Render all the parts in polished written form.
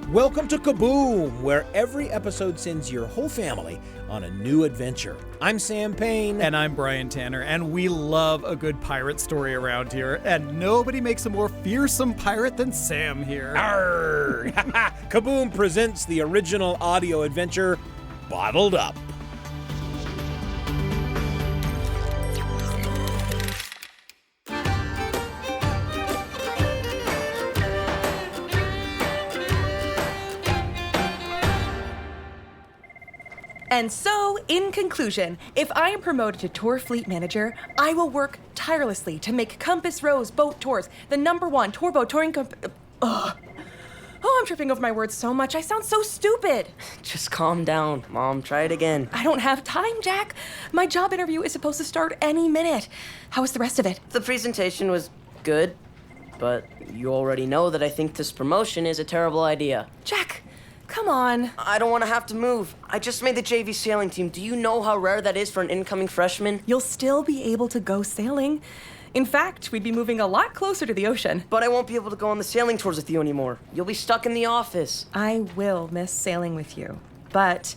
Welcome to Kaboom, where every episode sends your whole family on a new adventure. I'm Sam Payne. And I'm Brian Tanner, and we love a good pirate story around here, and nobody makes a more fearsome pirate than Sam here. Arr! Kaboom presents the original audio adventure, Bottled Up. And so, in conclusion, if I am promoted to tour fleet manager, I will work tirelessly to make Compass Rose Boat Tours the #1 tour boat touring Oh, I'm tripping over my words so much. I sound so stupid. Just calm down, Mom. Try it again. I don't have time, Jack. My job interview is supposed to start any minute. How was the rest of it? The presentation was good, but you already know that I think this promotion is a terrible idea. Jack, come on. I don't want to have to move. I just made the JV sailing team. Do you know how rare that is for an incoming freshman? You'll still be able to go sailing. In fact, we'd be moving a lot closer to the ocean. But I won't be able to go on the sailing tours with you anymore. You'll be stuck in the office. I will miss sailing with you, but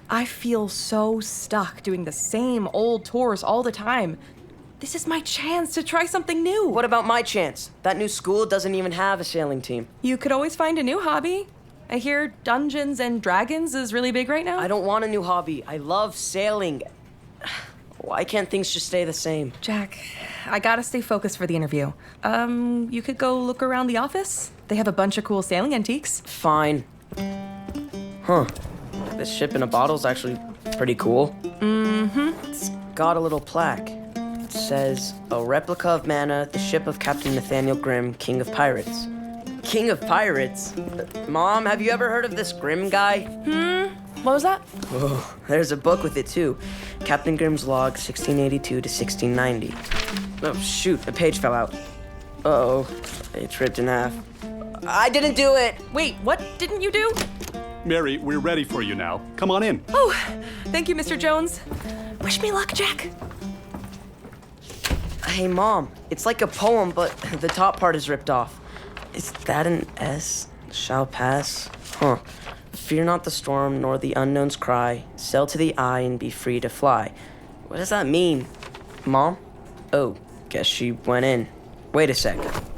I feel so stuck doing the same old tours all the time. This is my chance to try something new. What about my chance? That new school doesn't even have a sailing team. You could always find a new hobby. I hear Dungeons and Dragons is really big right now. I don't want a new hobby. I love sailing. Why can't things just stay the same? Jack, I gotta stay focused for the interview. You could go look around the office. They have a bunch of cool sailing antiques. Fine. Huh. This ship in a bottle's actually pretty cool. Mm-hmm. It's got a little plaque. It says, a replica of Mana, the ship of Captain Nathaniel Grimm, King of Pirates. King of Pirates? Mom, have you ever heard of this Grimm guy? What was that? Oh, there's a book with it too. Captain Grimm's Log, 1682 to 1690. Oh, shoot, a page fell out. Uh-oh, it's ripped in half. I didn't do it! Wait, what didn't you do? Mary, we're ready for you now. Come on in. Oh, thank you, Mr. Jones. Wish me luck, Jack. Hey, Mom, it's like a poem, but the top part is ripped off. Is that an S? Shall pass? Huh. Fear not the storm, nor the unknown's cry. Sail to the eye and be free to fly. What does that mean? Mom? Oh, guess she went in. Wait a sec.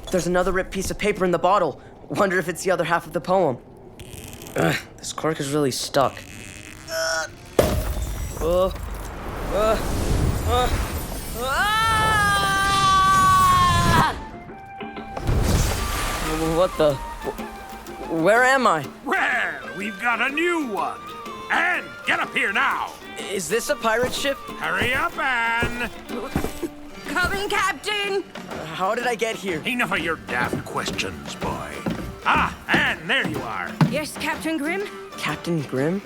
There's another ripped piece of paper in the bottle. Wonder if it's the other half of the poem. Ugh, this cork is really stuck. What the? Where am I? Well, we've got a new one. Anne, get up here now. Is this a pirate ship? Hurry up, Anne. Coming, Captain! How did I get here? Enough of your daft questions, boy. Ah, Anne, there you are. Yes, Captain Grimm? Captain Grimm?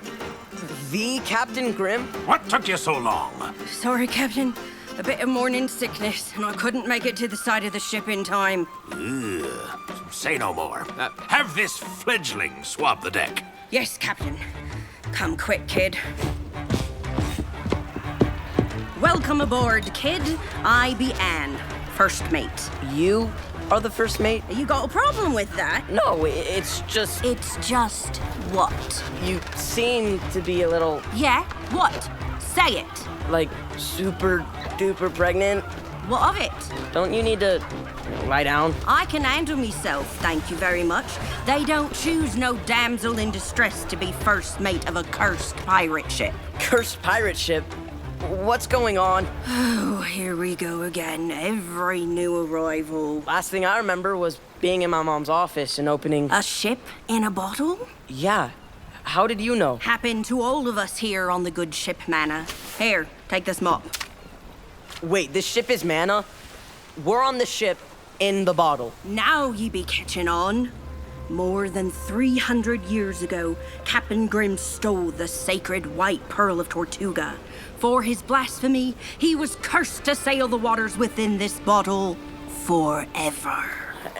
The Captain Grimm? What took you so long? Sorry, Captain. A bit of morning sickness, and I couldn't make it to the side of the ship in time. Ugh. Say no more. Have this fledgling swab the deck. Yes, Captain. Come quick, kid. Welcome aboard, kid. I be Anne, first mate. You are the first mate? You got a problem with that? No, it's just... It's just what? You seem to be a little, Yeah? What? Say it. like, super duper pregnant. What of it? Don't you need to lie down? I can handle myself, thank you very much. They don't choose no damsel in distress to be first mate of a cursed pirate ship. Cursed pirate ship? What's going on? Oh, here we go again. Every new arrival. Last thing I remember was being in my mom's office and opening... A ship in a bottle? Yeah. How did you know? Happened to all of us here on the good ship Mana. Here, take this mop. Wait, this ship is Mana? We're on the ship in the bottle. Now ye be catching on. More than 300 years ago, Captain Grimm stole the sacred white pearl of Tortuga. For his blasphemy, he was cursed to sail the waters within this bottle forever.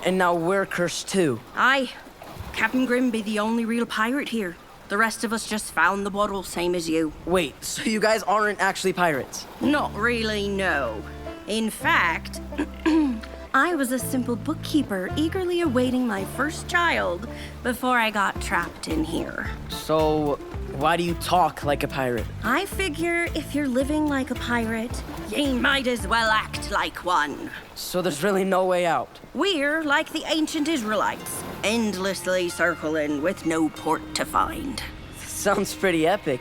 And now we're cursed too. Aye, Captain Grimm be the only real pirate here. The rest of us just found the bottle, same as you. Wait, so you guys aren't actually pirates? Not really, no. In fact, I was a simple bookkeeper eagerly awaiting my first child before I got trapped in here. So, why do you talk like a pirate? I figure if you're living like a pirate, ye might as well act like one. So there's really no way out. We're like the ancient Israelites, endlessly circling with no port to find. Sounds pretty epic.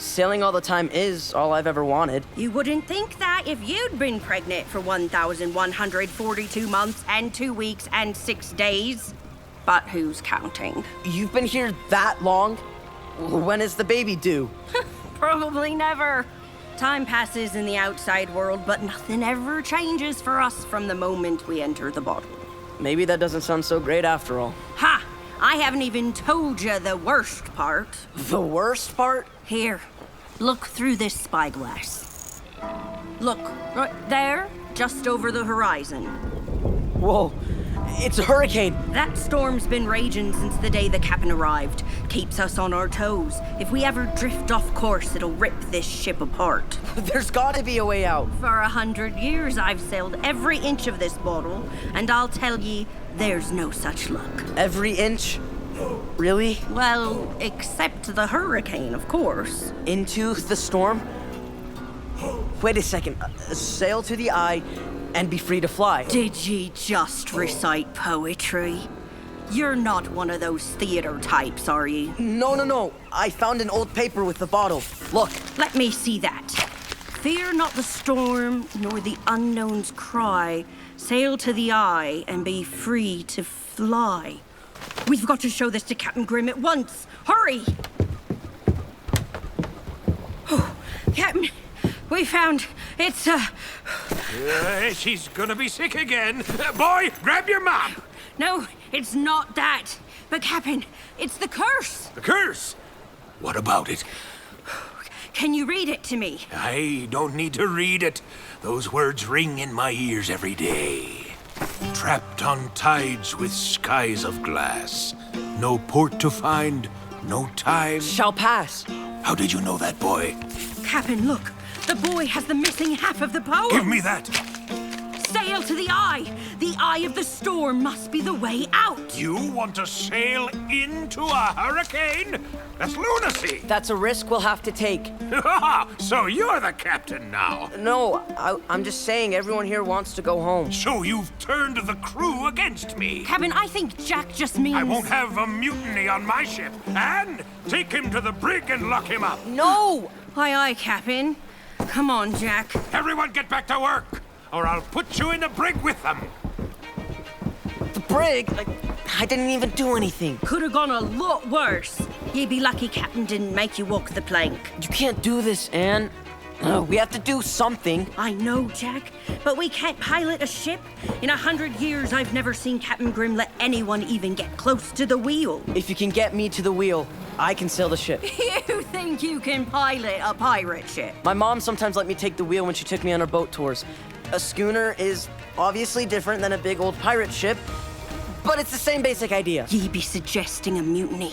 Sailing all the time is all I've ever wanted. You wouldn't think that if you'd been pregnant for 1,142 months and 2 weeks and 6 days. But who's counting? You've been here that long? When is the baby due? Probably never. Time passes in the outside world, but nothing ever changes for us from the moment we enter the bottle. Maybe that doesn't sound so great after all. Ha! I haven't even told you the worst part. The worst part? Here, look through this spyglass. Look, right there, just over the horizon. Whoa, it's a hurricane. That storm's been raging since the day the captain arrived. Keeps us on our toes. If we ever drift off course, it'll rip this ship apart. There's gotta be a way out. For 100 years, I've sailed every inch of this bottle, and I'll tell ye, there's no such luck. Every inch? Really? Well, except the hurricane, of course. Into the storm? Wait a second. Sail to the eye and be free to fly. Did ye just recite poetry? You're not one of those theater types, are ye? No. I found an old paper with the bottle. Look. Let me see that. Fear not the storm, nor the unknown's cry. Sail to the eye and be free to fly. We've got to show this to Captain Grimm at once. Hurry! Oh, Captain, we found it's She's gonna be sick again. Boy, grab your mop. No, it's not that. But Captain, it's the curse. The curse? What about it? Can you read it to me? I don't need to read it. Those words ring in my ears every day. Trapped on tides with skies of glass. No port to find, no time. Shall pass. How did you know that, boy? Captain, look. The boy has the missing half of the poem. Give me that. Sail to the eye. The eye of the storm must be the way out. You want to sail into a hurricane? That's lunacy. That's a risk we'll have to take. So you're the captain now. No, I'm just saying everyone here wants to go home. So you've turned the crew against me. Captain, I think Jack just means... I won't have a mutiny on my ship. And take him to the brig and lock him up. No! Aye, Captain. Come on, Jack. Everyone get back to work, or I'll put you in the brig with them. The brig? I didn't even do anything. Could have gone a lot worse. You'd be lucky Captain didn't make you walk the plank. You can't do this, Anne. We have to do something. I know, Jack, but we can't pilot a ship. In 100 years, I've never seen Captain Grimm let anyone even get close to the wheel. If you can get me to the wheel, I can sail the ship. You think you can pilot a pirate ship? My mom sometimes let me take the wheel when she took me on her boat tours. A schooner is obviously different than a big old pirate ship, but it's the same basic idea. Ye be suggesting a mutiny.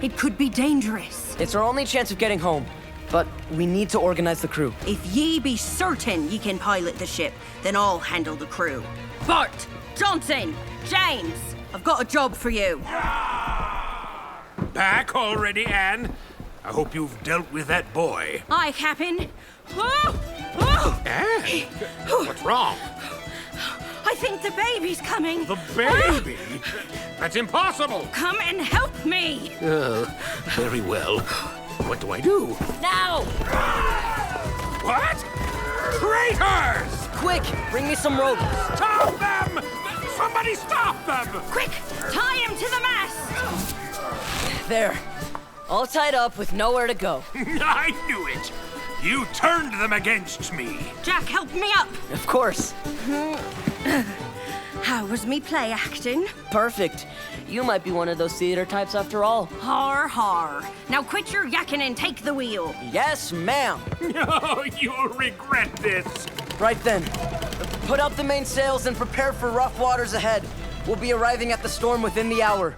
It could be dangerous. It's our only chance of getting home, but we need to organize the crew. If ye be certain ye can pilot the ship, then I'll handle the crew. Bart, Johnson, James, I've got a job for you. Back already, Anne? I hope you've dealt with that boy. Aye, Captain. Oh! Anne? What's wrong? I think the baby's coming. The baby? That's impossible. Come and help me. Very well. What do I do? Now! What? Traitors! Quick, bring me some rope. Stop them! Somebody stop them! Quick, tie him to the mast. There. All tied up with nowhere to go. I knew it. You turned them against me. Jack, help me up. Of course. How was me play acting? Perfect. You might be one of those theater types after all. Har har. Now quit your yakking and take the wheel. Yes, ma'am. No, you'll regret this. Right then. Put out the mainsails and prepare for rough waters ahead. We'll be arriving at the storm within the hour.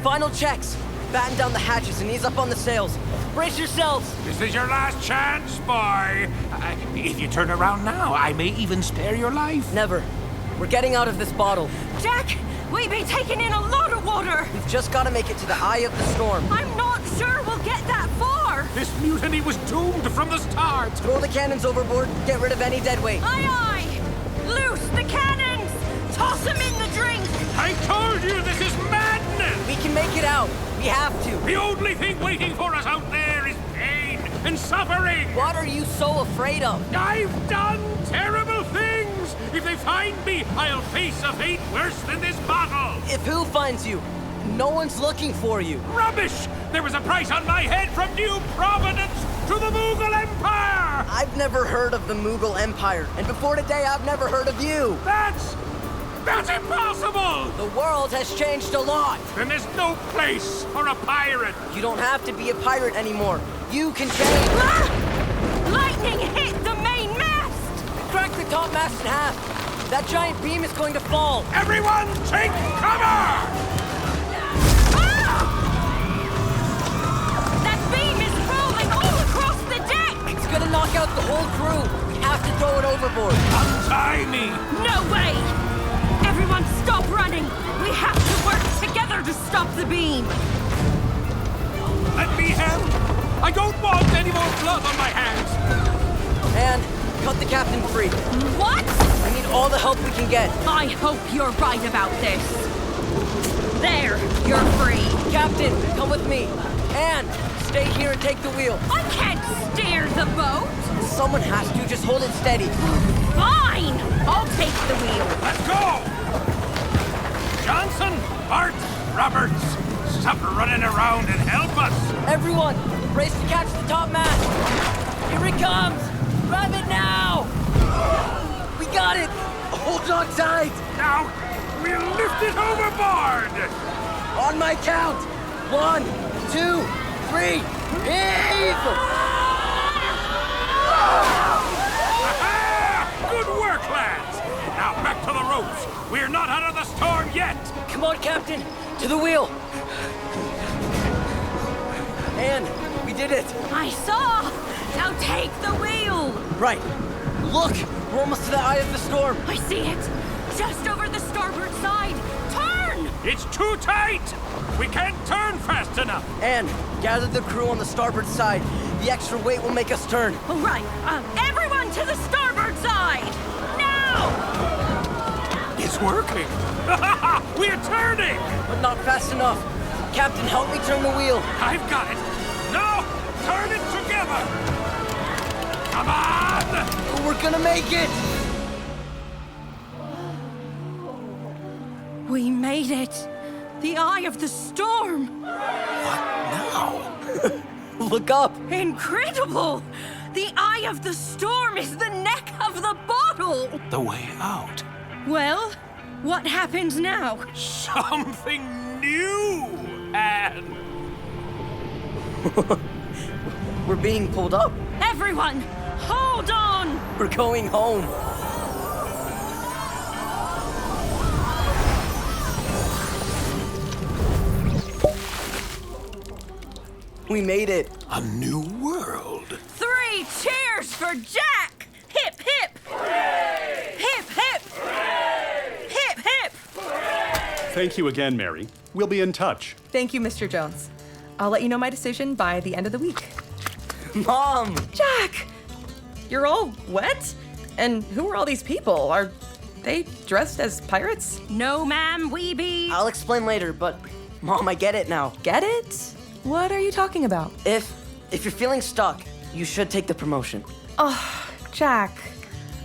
Final checks. Batten down the hatches and ease up on the sails. Brace yourselves! This is your last chance, boy. If you turn around now, I may even spare your life. Never. We're getting out of this bottle. Jack, we've been taking in a lot of water. We've just got to make it to the eye of the storm. I'm not sure we'll get that far. This mutiny was doomed from the start. Throw the cannons overboard, get rid of any dead weight. Aye, aye. Loose the cannons. Toss them in the drink. I told you this is madness. We can make it out. We have to. The only thing waiting for us out there is pain and suffering. What are you so afraid of? I've done terrible things. If they find me, I'll face a fate worse than this bottle. If who finds you? No one's looking for you. Rubbish! There was a price on my head from New Providence to the Mughal Empire! I've never heard of the Mughal Empire, and before today I've never heard of you. That's impossible! The world has changed a lot. Then there's no place for a pirate. You don't have to be a pirate anymore. You can change. Ah! Lightning hit the main mast! Crack the top mast in half. That giant beam is going to fall. Everyone take cover! Ah! That beam is rolling all across the deck! It's gonna knock out the whole crew. We have to throw it overboard. Untie me! No way! Everyone stop running! We have to work together to stop the beam! Let me help! I don't want any more blood on my hands! And cut the captain free. What? I need all the help we can get. I hope you're right about this. There, you're free. Captain, come with me. And stay here and take the wheel. I can't steer the boat. Someone has to. Just hold it steady. Fine! I'll take the wheel. Let's go! Johnson, Bart, Roberts, stop running around and help us! Everyone, race to catch the top mast. Here it comes. Grab it now. We got it. Hold on tight. Now, we'll lift it overboard! On my count. 1, 2, 3. Heave! Aha! Good work, lads! Now back to the ropes. We're not out of the storm yet. Come on, Captain. To the wheel. And we did it. I saw! Now take the wheel! Right. Look, we're almost to the eye of the storm. I see it! Just over the starboard side! Turn! It's too tight! We can't turn fast enough. And gather the crew on the starboard side. The extra weight will make us turn. All right, everyone to the starboard side! Now! It's working. We're turning! But not fast enough. Captain, help me turn the wheel. I've got it. Now, turn it together. Come on! We're gonna make it! We made it! The eye of the storm! Now? Look up. Incredible! The eye of the storm is the neck of the bottle! The way out. Well, what happens now? Something new, Anne. We're being pulled up. Everyone, hold on! We're going home. We made it. A new world. 3 cheers for Jack! Hip, hip! Hooray! Hip, hip! Hooray! Hip, hip! Thank you again, Mary. We'll be in touch. Thank you, Mr. Jones. I'll let you know my decision by the end of the week. Mom! Jack! You're all wet? And who are all these people? Are they dressed as pirates? No, ma'am, we be... I'll explain later, but Mom, I get it now. Get it? What are you talking about? If you're feeling stuck, you should take the promotion. Oh, Jack,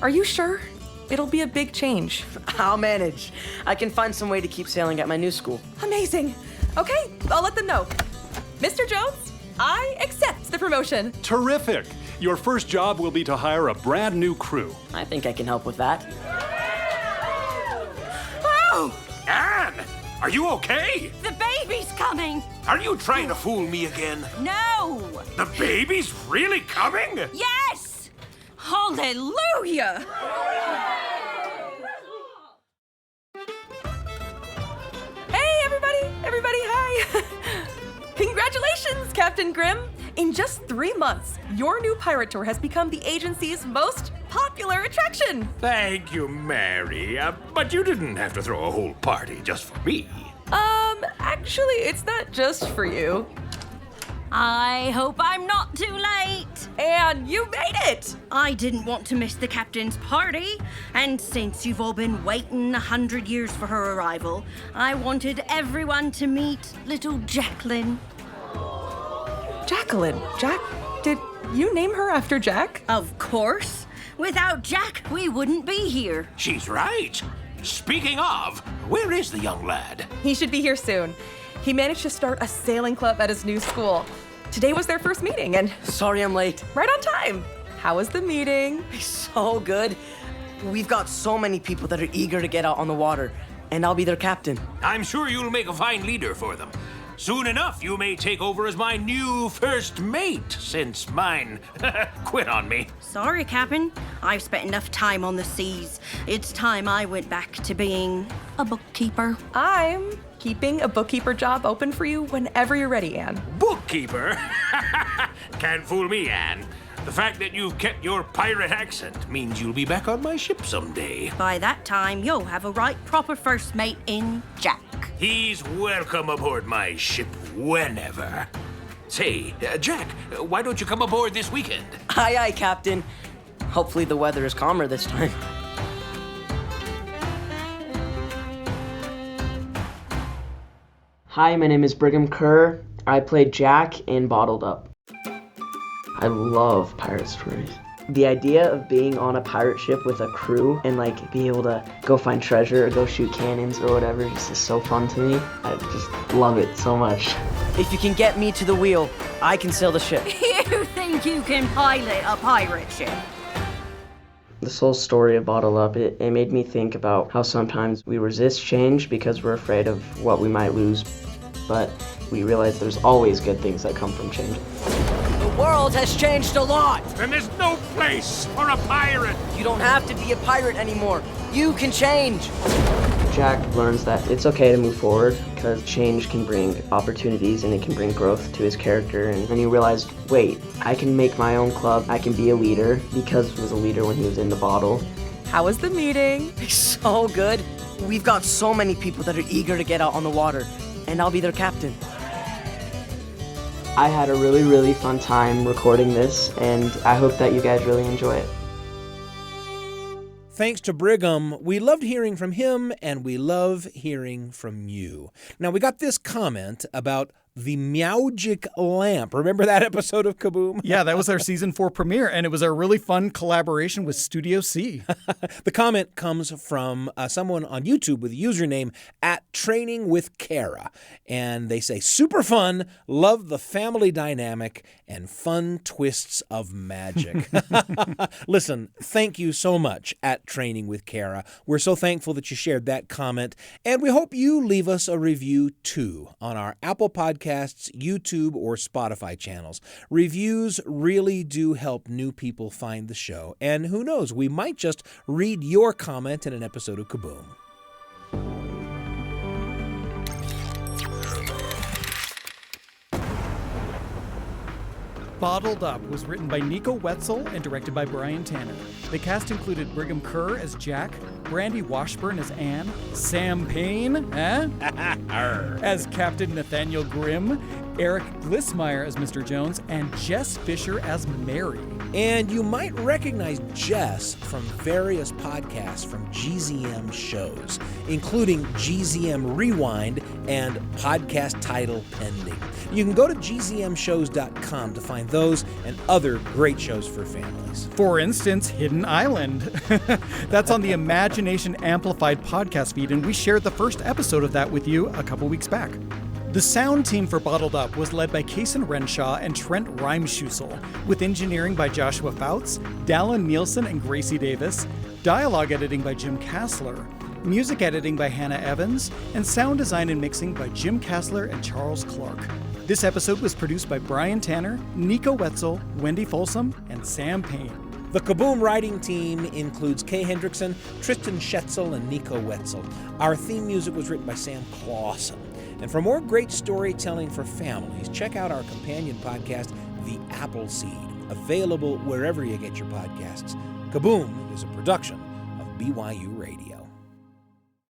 are you sure? It'll be a big change. I'll manage. I can find some way to keep sailing at my new school. Amazing. Okay, I'll let them know. Mr. Jones, I accept the promotion. Terrific! Your first job will be to hire a brand new crew. I think I can help with that. Oh! Anne, are you okay? The baby's coming! Are you trying to fool me again? No! The baby's really coming? Yes! Hallelujah! Hey, everybody, hi. Congratulations, Captain Grimm! In just 3 months, your new pirate tour has become the agency's most popular attraction. Thank you, Mary. But you didn't have to throw a whole party just for me. Actually, it's not just for you. I hope I'm not too late. And you made it! I didn't want to miss the captain's party, and since you've all been waiting 100 years for her arrival, I wanted everyone to meet little Jacqueline. Jacqueline. Jack? Did you name her after Jack? Of course. Without Jack, we wouldn't be here. She's right. Speaking of, where is the young lad? He should be here soon. He managed to start a sailing club at his new school. Today was their first meeting, and Sorry I'm late. right on time. How was the meeting? So good. We've got so many people that are eager to get out on the water, and I'll be their captain. I'm sure you'll make a fine leader for them. Soon enough, you may take over as my new first mate, since mine quit on me. Sorry, Captain. I've spent enough time on the seas. It's time I went back to being a bookkeeper. I'm keeping a bookkeeper job open for you whenever you're ready, Anne. Bookkeeper? Can't fool me, Anne. The fact that you've kept your pirate accent means you'll be back on my ship someday. By that time, you'll have a right proper first mate in Jack. He's welcome aboard my ship whenever. Say, Jack, why don't you come aboard this weekend? Aye, aye, Captain. Hopefully the weather is calmer this time. Hi, my name is Brigham Kerr. I played Jack in Bottled Up. I love pirate stories. The idea of being on a pirate ship with a crew and be able to go find treasure or go shoot cannons or whatever just is so fun to me. I just love it so much. If you can get me to the wheel, I can sail the ship. You think you can pilot a pirate ship? This whole story of Bottled Up, it made me think about how sometimes we resist change because we're afraid of what we might lose. But we realize there's always good things that come from change. The world has changed a lot. And there's no place for a pirate. You don't have to be a pirate anymore. You can change. Jack learns that it's okay to move forward because change can bring opportunities and it can bring growth to his character. And then he realized, wait, I can make my own club. I can be a leader because he was a leader when he was in the bottle. How was the meeting? So good. We've got so many people that are eager to get out on the water, and I'll be their captain. I had a really, really fun time recording this, and I hope that you guys really enjoy it. Thanks to Brigham, we loved hearing from him, and we love hearing from you. Now, we got this comment about the Meowgic lamp. Remember that episode of Kaboom? Yeah, that was our season 4 premiere, and it was a really fun collaboration with Studio C. The comment comes from someone on YouTube with the username @trainingwithkara. And they say, super fun, love the family dynamic, and fun twists of magic. Listen, thank you so much @trainingwithkara. We're so thankful that you shared that comment, and we hope you leave us a review too on our Apple Podcasts, YouTube, or Spotify channels. Reviews really do help new people find the show, and who knows, we might just read your comment in an episode of Kaboom. Bottled Up was written by Nicho Wetsel and directed by Brian Tanner. The cast included Brigham Kerr as Jack, Brandi Washburn as Anne, Sam Payne as Captain Nathaniel Grimm, Eric Glissmeyer as Mr. Jones, and Jess Fisher as Mary. And you might recognize Jess from various podcasts from GZM Shows, including GZM Rewind and Podcast Title Pending. You can go to gzmshows.com to find those and other great shows for families. For instance, Hidden Island. That's on the Imagination Amplified podcast feed, and we shared the first episode of that with you a couple weeks back. The sound team for Bottled Up was led by Cayson Renshaw and Trent Reimschussel, with engineering by Joshua Foutz, Dallin Nielson and Gracie Davis, dialogue editing by Jim Cassler, music editing by Hannah Evans, and sound design and mixing by Jim Cassler and Charles Clarke. This episode was produced by Brian Tanner, Nicho Wetsel, Wendy Folsom, and Sam Payne. The Kaboom writing team includes Kay Hendrickson, Tristan Schetzel, and Nicho Wetsel. Our theme music was written by Sam Clausen. And for more great storytelling for families, check out our companion podcast, The Appleseed, available wherever you get your podcasts. Kaboom is a production of BYU Radio.